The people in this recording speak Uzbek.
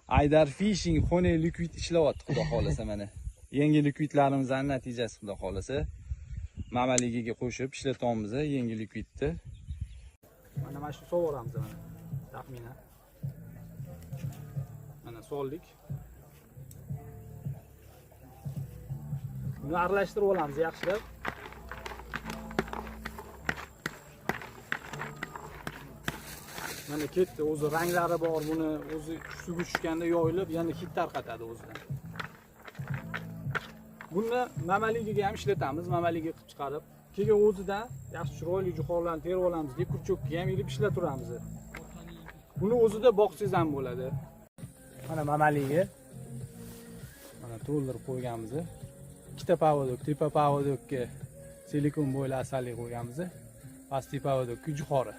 Aydar Fishing Honey Liquid ishlayapti, xudo xolasa mana. Yangi likvidlarimizning natijasi, xudo xolasa. Mamaligiga qo'shib ishlatamiz yangi likvidni. Mana shu sovoramiz mana. Taxminan. Mana soldik. Buni aralashtirib olamiz yaxshilab. Mana ketdi, o'zi ranglari bor, buni o'zi suvga tushganda yoyilib, yana hid tarqatadi o'zidan. Buni mamaligiga ham ishlatamiz, mamaligiga qilib chiqarib, keyin o'zidan yaxshi chiroyli juxorlarni terib olamiz, kurchokka ham ilib ishlaturamiz. Buni o'zida boqsangiz ham bo'ladi. Mana mamaligiga mana to'ldirib qo'yganmiz. Ikkita pavodok, tepa pavodokka silikon bo'yli asalli qo'yganmiz. Pastki pavodokka juxori.